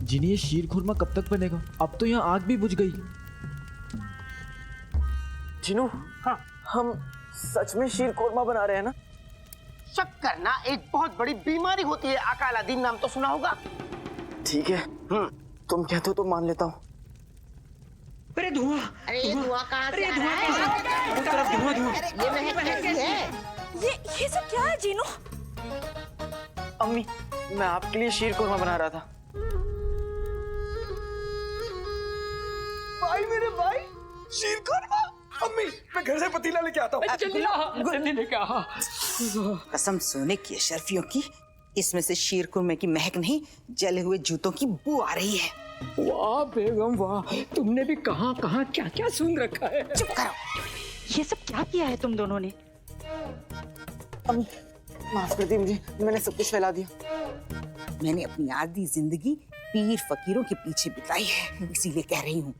जिन्हें ये शीर खुरमा कब तक बनेगा? अब तो यहाँ आग भी बुझ गई। जिनू, हाँ, हम सच में शीर खुरमा बना रहे हैं ना? शक करना एक बहुत बड़ी बीमारी होती है। अकालादीन नाम तो सुना होगा। ठीक है, तुम कहते हो तो मान लेता हूँ। अरे धुआं! अरे धुआं कहाँ से आ रहा है? हर तरफ धुआं धुआं। ये महक कैसी है? ये सब क्या है जीनू? अम्मी, मैं आपके लिए शीर खुरमा बना रहा था। भाई मेरे भाई, शीर खुरमा! अम्मी, मैं घर से पतीला लेके आता हूँ। जल्दी लेके आ। कसम सोने की अशरफियों की, इसमें से शीर खुरमे की महक नहीं, जले हुए जूतों की बू आ रही है। वाह बेगम वाह, तुमने भी कहाँ कहाँ क्या क्या सुन रखा है। चुप करो। ये सब क्या किया है तुम दोनों ने? अम्मी, माफ कर दी मुझे, मैंने सब कुछ फैला दिया। मैंने अपनी आधी जिंदगी पीर फकीरों के पीछे बिताई है, इसीलिए कह रही हूँ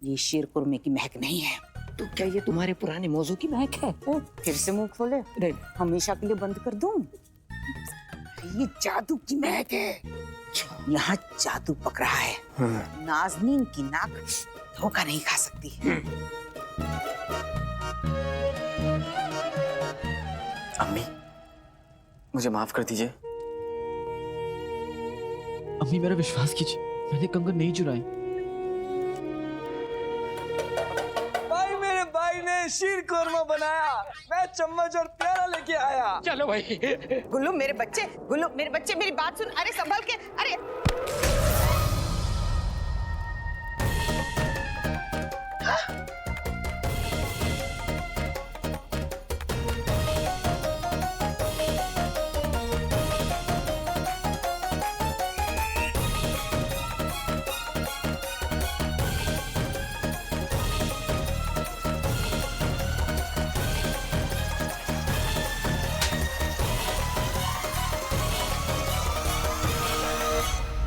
ये शीर खुरमे की महक नहीं है। तो क्या ये तुम्हारे पुराने मौजू की महक है? फिर से मुंह खोले, नहीं। हमेशा के लिए बंद कर दूं? ये जादू की महक है, यहाँ जादू पक रहा है। नाज़नीन की नाक धोखा नहीं खा सकती। अम्मी, मुझे माफ कर दीजिए। अम्मी मेरा विश्वास कीजिए, मैंने कंगन नहीं चुराए। भाई मेरे भाई ने शीर खुरमा बनाया, मैं चम्मच और प्याला लेके आया। चलो भाई। गुल्लू मेरे बच्चे मेरी बात सुन। अरे संभल के, अरे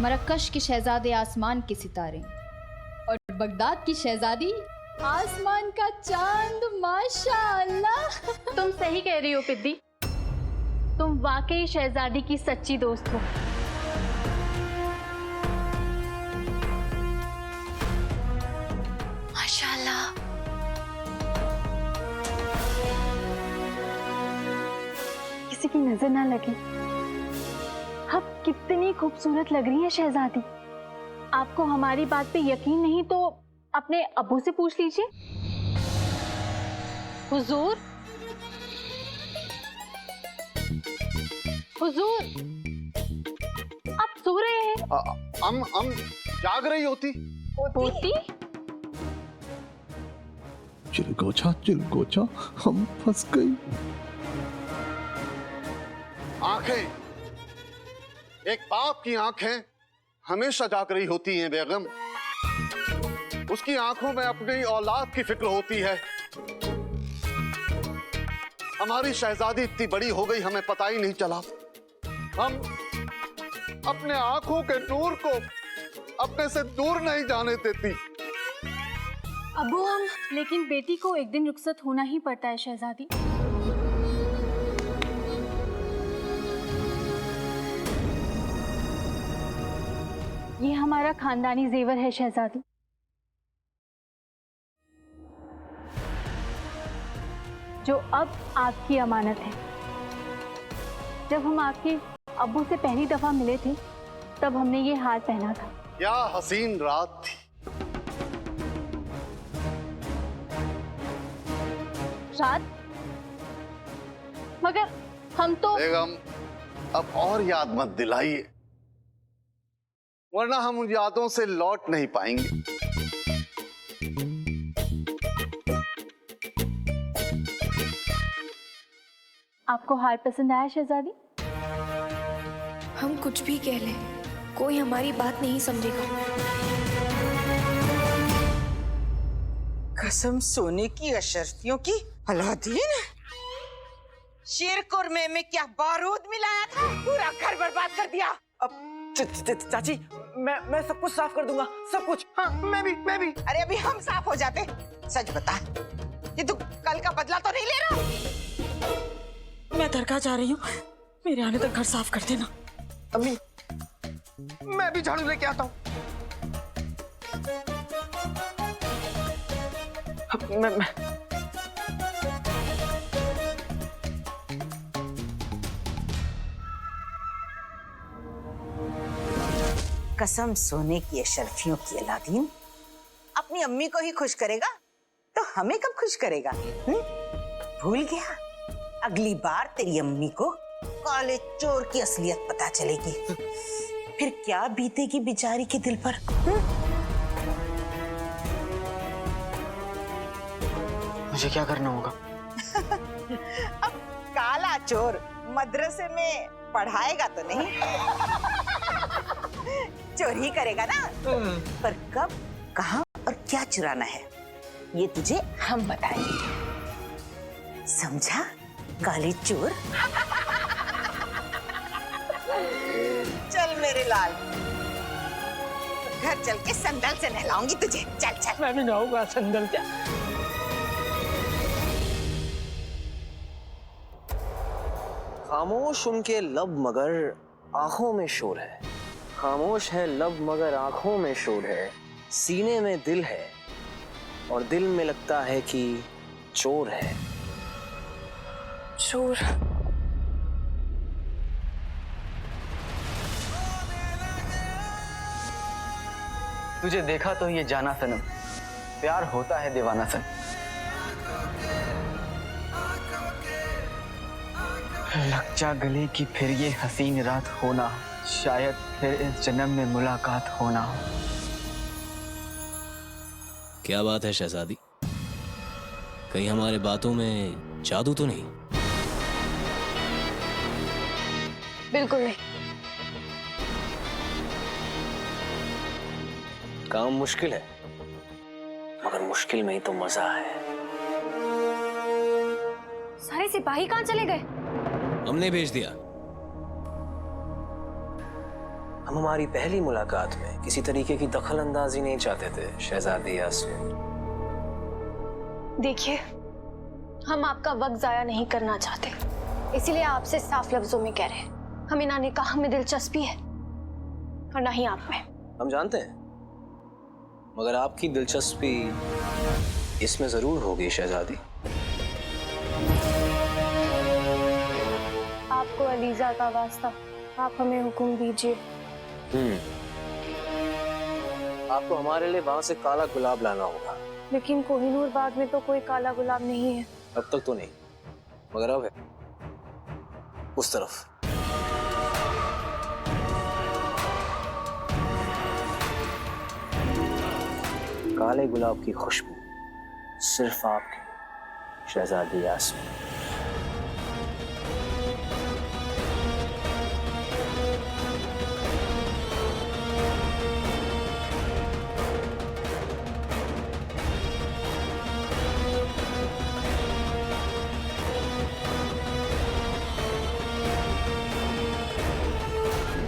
मरकश के शहजादे आसमान के सितारे और बगदाद की शहजादी आसमान का चांद। माशाअल्लाह। तुम सही कह रही हो पिद्दी, तुम वाकई शहजादी की सच्ची दोस्त हो। माशाल्लाह। किसी की नजर ना लगे, अब कितनी खूबसूरत लग रही है शहजादी। आपको हमारी बात पे यकीन नहीं तो अपने अब्बू से पूछ लीजिए। हुजूर, हुजूर, आप सो रहे हैं? हम जाग रही होती। चिलगोचा हम फंस गई। आंखें, एक बाप की आंखें हमेशा जाग रही होती हैं बेगम। उसकी आंखों में अपनी औलाद की फिक्र होती है। हमारी शहजादी इतनी बड़ी हो गई, हमें पता ही नहीं चला। हम अपने आंखों के नूर को अपने से दूर नहीं जाने देती। अब्बू, हम लेकिन बेटी को एक दिन रुखसत होना ही पड़ता है शहजादी। ये हमारा खानदानी जेवर है शहजादी। जो अब आपकी अमानत है। जब हम आपके अब्बू से पहली दफा मिले थे तब हमने ये हार पहना था। क्या हसीन रात थी। रात? मगर हम तो बेगम अब और याद मत दिलाइए, वरना हम उन यादों से लौट नहीं पाएंगे। आपको हार पसंद आया शहजादी? हम कुछ भी कह लें, कोई हमारी बात नहीं समझेगा। कसम सोने की अशरफियों की। अलादीन, शीर खुरमे में क्या बारूद मिलाया था? पूरा घर बर्बाद कर दिया। अब चाची, मैं सब कुछ साफ कर दूंगा, सब कुछ। हाँ, मैं भी। अरे अभी हम साफ हो जाते। सच बता, ये तू कल का बदला तो नहीं ले रहा? मैं दरगाह जा रही हूँ, मेरे आने तक घर साफ कर देना। अम्मी, मैं भी झाड़ू लेके आता हूँ। मैं कसम सोने की अशरफियों की अलादीन, अपनी अम्मी को ही खुश करेगा तो हमें कब खुश करेगा? भूल गया? अगली बार तेरी अम्मी को काले चोर की असलियत पता चलेगी, फिर क्या बीतेगी बेचारी के दिल पर? मुझे क्या करना होगा? अब काला चोर मदरसे में पढ़ाएगा तो नहीं, चोरी करेगा ना। पर कब, कहां और क्या चुराना है ये तुझे हम बताएंगे, समझा काली चोर? चल मेरे लाल, घर चल के संदल से नहलाऊंगी तुझे। चल चल। मैं भी नहाऊंगा संदल क्या। खामोश उनके लब मगर आंखों में शोर है, खामोश है लब मगर आंखों में शोर है, सीने में दिल है और दिल में लगता है कि चोर है। चोर? तुझे देखा तो ये जाना सनम, प्यार होता है दीवाना सन। लग जा गले की फिर ये हसीन रात होना, शायद फिर इस जन्म में मुलाकात होना। क्या बात है शहजादी, कहीं हमारे बातों में जादू तो नहीं? बिल्कुल नहीं। काम मुश्किल है मगर मुश्किल में ही तो मजा है। सारे सिपाही कहाँ चले गए? हमने भेज दिया। हम हमारी पहली मुलाकात में किसी तरीके की दखल अंदाजी नहीं चाहते थे शहजादी यास्मीन। देखिए, हम आपका वक्त जाया नहीं करना चाहते, इसीलिए आपसे साफ लफ्जों में कह रहे हैं, हमें ना निकाह में दिलचस्पी है और ना ही आप में। हम जानते हैं, मगर आपकी दिलचस्पी इसमें जरूर होगी शहजादी। आपको अलीजा का वास्ता, आप हमें हुक्म दीजिए। आपको हमारे लिए वहां से काला गुलाब लाना होगा। लेकिन कोहिनूर बाग में तो कोई काला गुलाब नहीं है। अब तक तो नहीं, मगर अब है उस तरफ। काले गुलाब की खुशबू सिर्फ आपकी शहजादी यास्मीन।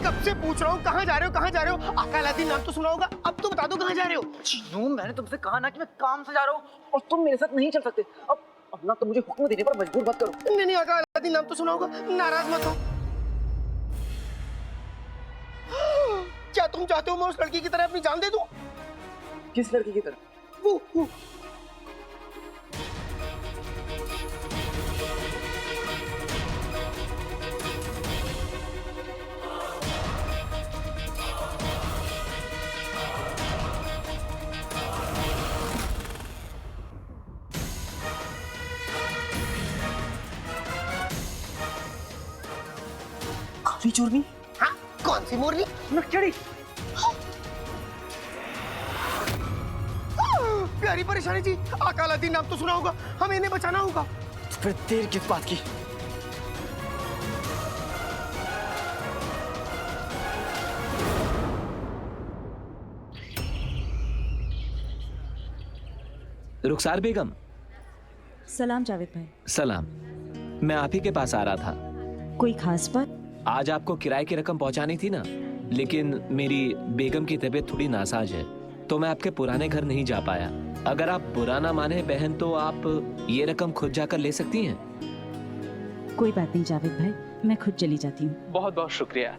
कब से पूछ रहा हूँ कहाँ जा रहे हो, कहाँ जा रहे हो? आका अलादीन नाम तो सुना होगा, अब तो बता दो कहाँ जा रहे हो? चीनू, मैंने तुमसे कहा ना कि मैं काम से जा रहा हूँ और तुम मेरे साथ नहीं चल सकते। अब ना तो मुझे हुक्म देने पर मजबूर मत करो। नहीं नहीं, आका अलादीन नाम तो सुना होगा, नाराज मत हो। क्या तुम चाहते हो मैं उस लड़की की तरह अपनी जान दे दूं? किस लड़की की तरह? वो काली चोरनी? हाँ, कौन सी मोरनी? नक्चड़ी। प्यारी परेशानी जी, आका अलादीन नाम तो सुना होगा, हमें इन्हें बचाना होगा। फिर देर किस बात की? रुखसार बेगम। सलाम जावेद भाई। सलाम, मैं आप ही के पास आ रहा था। कोई खास बात? आज आपको किराए की रकम पहुंचानी थी ना, लेकिन मेरी बेगम की तबीयत थोड़ी नासाज है तो मैं आपके पुराने घर नहीं जा पाया। अगर आप बुरा ना माने बहन तो आप ये रकम खुद जाकर ले सकती हैं। कोई बात नहीं जावेद भाई, मैं खुद चली जाती हूँ। बहुत बहुत शुक्रिया।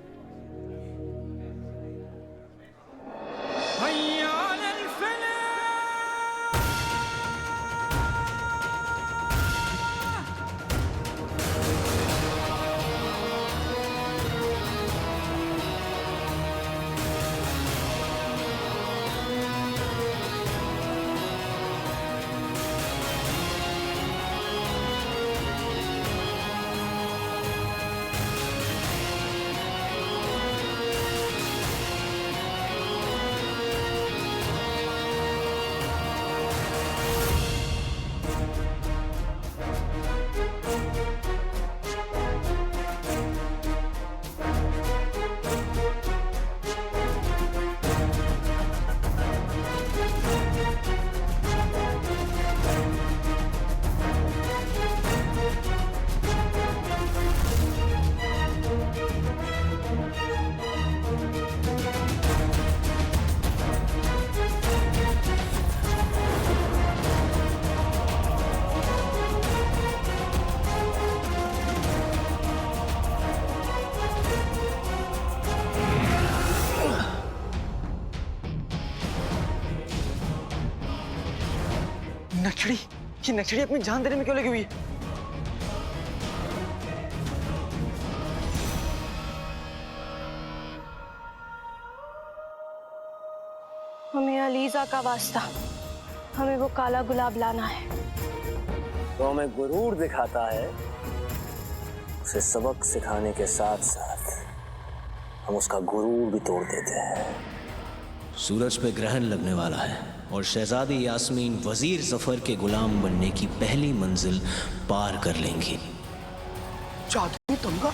नक्सड़ी, ये नक्सड़ी अपनी जान देने में क्यों लगी हुई है? हमें अलीजा का वास्ता, हमें वो काला गुलाब लाना है। तो हमें गुरूर दिखाता है, उसे सबक सिखाने के साथ साथ हम उसका गुरूर भी तोड़ देते हैं। सूरज पे ग्रहण लगने वाला है और शहजादी यास्मीन वजीर जफर के गुलाम बनने की पहली मंजिल पार कर लेंगी। जादू तमगा,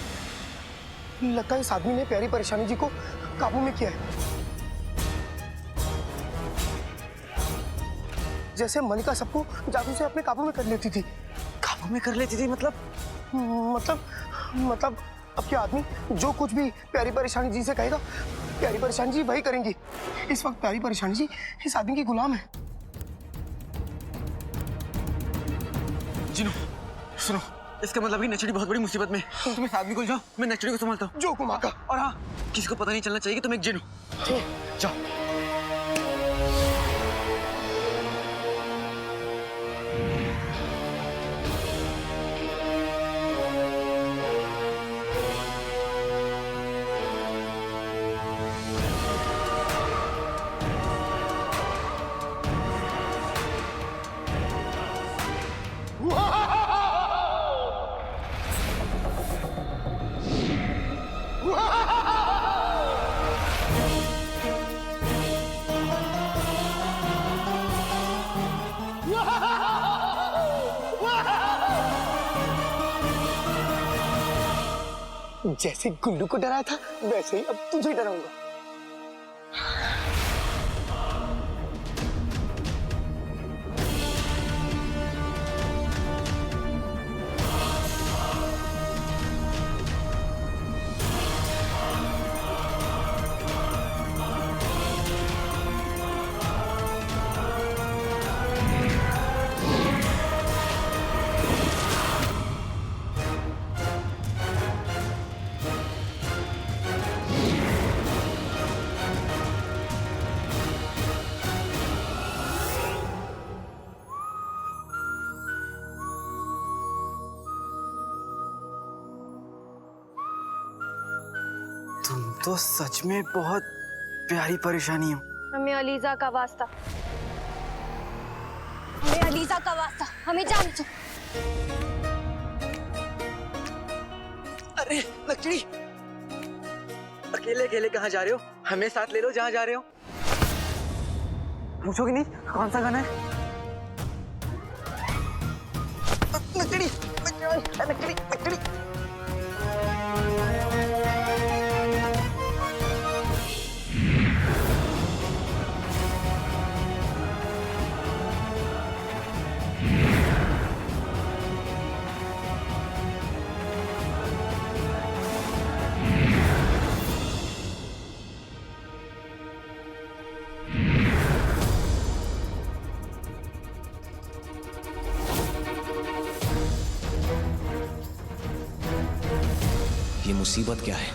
लगता है इस आदमी ने प्यारी परेशानी जी को काबू में किया है। जैसे मलिका सबको जादू से अपने काबू में कर लेती थी। काबू में कर लेती थी मतलब? मतलब अब क्या आदमी जो कुछ भी प्यारी परेशानी जी से कहेगा, प्यारी परेशानी जी वही करेंगी। इस वक्त प्यारी परेशानी जी इस आदमी की गुलाम है। जिनू, सुनो, इसका मतलब कि नचड़ी बहुत बड़ी मुसीबत में। तुम इस आदमी को जाओ, मैं नचड़ी को संभालता हूँ। जो कुमार का। और हाँ, किसी को पता नहीं चलना चाहिए कि तुम एक जिन हो। जाओ। जैसे गुल्लू को डराया था, वैसे ही अब तुझे डराऊंगा। तुम तो सच में बहुत प्यारी परेशानी हो। हमें अलीजा का वास्ता, हमें अलीजा का वास्ता, हमें जान दो। अरे नक्सड़ी, अकेले अकेले कहाँ जा रहे हो? हमें साथ ले लो जहाँ जा रहे हो। पूछोगे नहीं कौन सा गाना है? नक्सड़ी, नक्सड़ी, नक्सड़ी, नक्सड़ी। ये मुसीबत क्या है,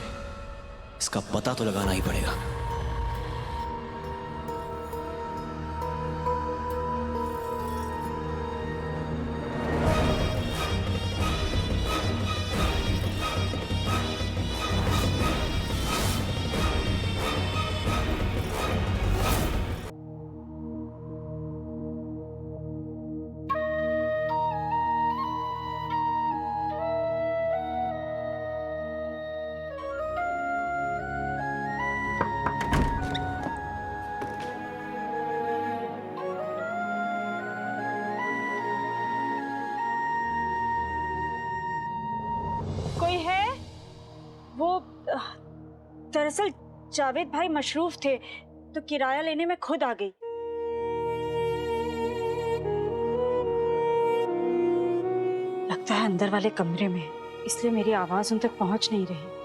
इसका पता तो लगाना ही पड़ेगा। कोई है? वो दरअसल जावेद भाई मशरूफ थे तो किराया लेने में खुद आ गई। लगता है अंदर वाले कमरे में, इसलिए मेरी आवाज उन तक पहुंच नहीं रही।